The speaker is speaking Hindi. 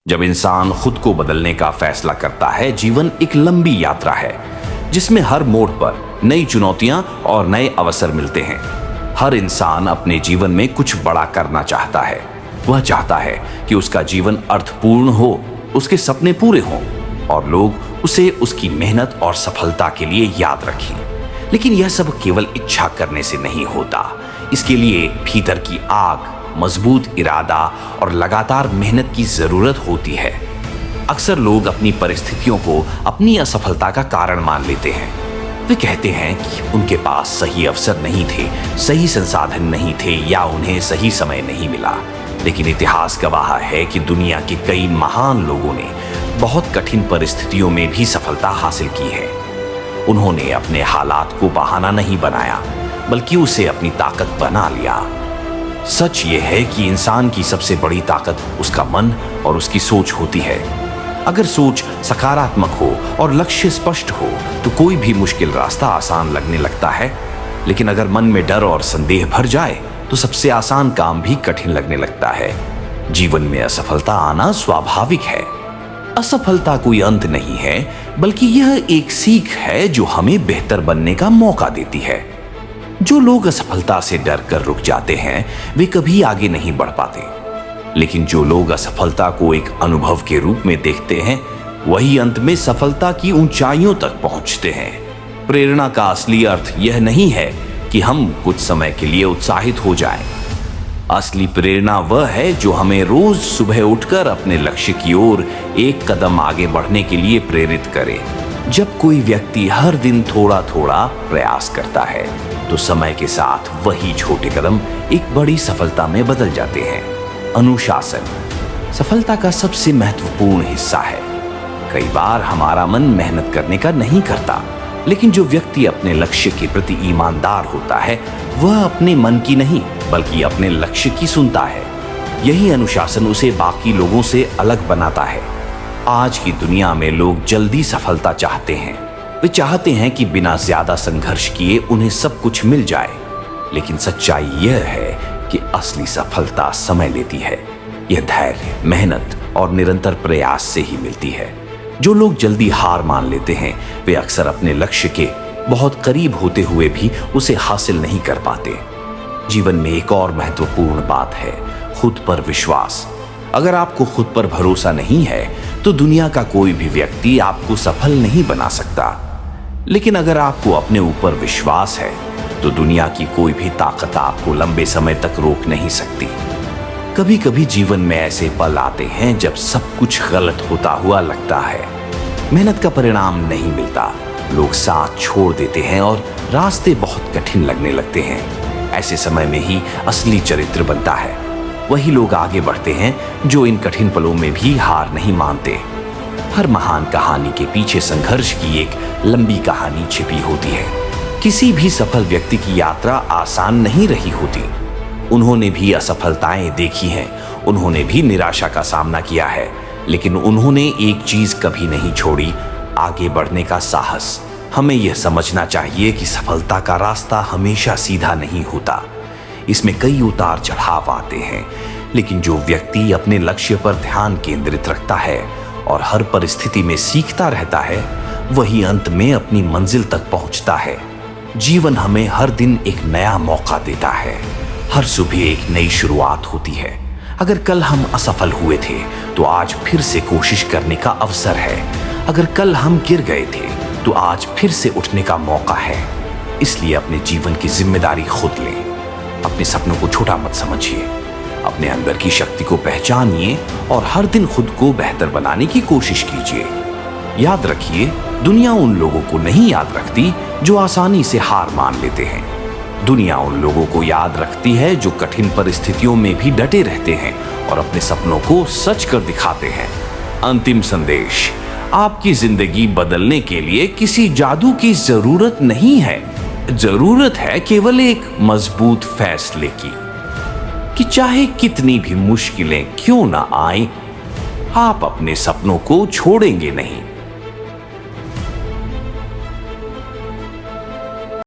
जब इंसान खुद को बदलने का फैसला करता है, जीवन एक लंबी यात्रा है जिसमें हर मोड़ पर नई चुनौतियां और नए अवसर मिलते हैं। हर इंसान अपने जीवन में कुछ बड़ा करना चाहता है। वह चाहता है कि उसका जीवन अर्थपूर्ण हो, उसके सपने पूरे हों और लोग उसे उसकी मेहनत और सफलता के लिए याद रखें। लेकिन यह सब केवल इच्छा करने से नहीं होता। इसके लिए भीतर की आग, मजबूत इरादा और लगातार मेहनत की जरूरत होती है। अक्सर लोग अपनी परिस्थितियों को अपनी असफलता का कारण मान लेते हैं। वे कहते हैं कि उनके पास सही अवसर नहीं थे, सही संसाधन नहीं थे या उन्हें सही समय नहीं मिला। लेकिन इतिहास गवाह है कि दुनिया के कई महान लोगों ने बहुत कठिन परिस्थितियों में भी सफलता हासिल की है। उन्होंने अपने हालात को बहाना नहीं बनाया, बल्कि उसे अपनी ताकत बना लिया। सच ये है कि इंसान की सबसे बड़ी ताकत उसका मन और उसकी सोच होती है। अगर सोच सकारात्मक हो और लक्ष्य स्पष्ट हो तो कोई भी मुश्किल रास्ता आसान लगने लगता है। लेकिन अगर मन में डर और संदेह भर जाए तो सबसे आसान काम भी कठिन लगने लगता है। जीवन में असफलता आना स्वाभाविक है। असफलता कोई अंत नहीं है, बल्कि यह एक सीख है जो हमें बेहतर बनने का मौका देती है। जो लोग असफलता से डर कर रुक जाते हैं वे कभी आगे नहीं बढ़ पाते। लेकिन जो लोग असफलता को एक अनुभव के रूप में देखते हैं वही अंत में सफलता की ऊंचाइयों तक पहुंचते हैं। प्रेरणा का असली अर्थ यह नहीं है कि हम कुछ समय के लिए उत्साहित हो जाएं। असली प्रेरणा वह है जो हमें रोज सुबह उठकर अपने लक्ष्य की ओर एक कदम आगे बढ़ने के लिए प्रेरित करे। जब कोई व्यक्ति हर दिन थोड़ा थोड़ा प्रयास करता है तो समय के साथ वही छोटे कदम एक बड़ी सफलता में बदल जाते हैं। अनुशासन सफलता का सबसे महत्वपूर्ण हिस्सा है। कई बार हमारा मन मेहनत करने का नहीं करता, लेकिन जो व्यक्ति अपने लक्ष्य के प्रति ईमानदार होता है वह अपने मन की नहीं बल्कि अपने लक्ष्य की सुनता है। यही अनुशासन उसे बाकी लोगों से अलग बनाता है। आज की दुनिया में लोग जल्दी सफलता चाहते हैं। वे चाहते हैं कि बिना ज्यादा संघर्ष किए उन्हें सब कुछ मिल जाए। लेकिन सच्चाई यह है कि असली सफलता समय लेती है। यह धैर्य, मेहनत और निरंतर प्रयास से ही मिलती है। जो लोग जल्दी हार मान लेते हैं वे अक्सर अपने लक्ष्य के बहुत करीब होते हुए भी उसे हासिल नहीं कर पाते। जीवन में एक और महत्वपूर्ण बात है खुद पर विश्वास। अगर आपको खुद पर भरोसा नहीं है तो दुनिया का कोई भी व्यक्ति आपको सफल नहीं बना सकता। लेकिन अगर आपको अपने ऊपर विश्वास है तो दुनिया की कोई भी ताकत आपको लंबे समय तक रोक नहीं सकती। कभी कभी जीवन में ऐसे पल आते हैं जब सब कुछ गलत होता हुआ लगता है। मेहनत का परिणाम नहीं मिलता, लोग साथ छोड़ देते हैं और रास्ते बहुत कठिन लगने लगते हैं। ऐसे समय में ही असली चरित्र बनता है। वही लोग आगे बढ़ते हैं जो इन कठिन पलों में भी हार नहीं मानते। हर महान कहानी के पीछे संघर्ष की एक लंबी कहानी छिपी होती है। किसी भी सफल व्यक्ति की यात्रा आसान नहीं रही होती। उन्होंने भी असफलताएं देखी हैं, उन्होंने भी निराशा का सामना किया है, लेकिन उन्होंने एक चीज कभी नहीं छोड़ी, आगे बढ़ने का साहस। हमें यह समझना चाहिए कि सफलता का रास्ता हमेशा सीधा नहीं होता। इसमें कई उतार चढ़ाव आते हैं, लेकिन जो व्यक्ति अपने लक्ष्य पर ध्यान केंद्रित रखता है और हर परिस्थिति में सीखता रहता है वही अंत में अपनी मंजिल तक पहुंचता है। जीवन हमें हर दिन एक नया मौका देता है। हर सुबह एक नई शुरुआत होती है। अगर कल हम असफल हुए थे तो आज फिर से कोशिश करने का अवसर है। अगर कल हम गिर गए थे तो आज फिर से उठने का मौका है। इसलिए अपने जीवन की जिम्मेदारी खुद लें। अपने सपनों को छोटा मत समझिए। अपने अंदर की शक्ति को पहचानिए और हर दिन खुद को बेहतर बनाने की कोशिश कीजिए। याद रखिए, दुनिया उन लोगों को नहीं याद रखती जो आसानी से हार मान लेते हैं। दुनिया उन लोगों को याद रखती है जो कठिन परिस्थितियों में भी डटे रहते हैं और अपने सपनों को सच कर दिखाते हैं। अंतिम संदेश, आपकी जिंदगी बदलने के लिए किसी जादू की जरूरत नहीं है। जरूरत है केवल एक मजबूत फैसले की कि चाहे कितनी भी मुश्किलें क्यों ना आए, आप अपने सपनों को छोड़ेंगे नहीं।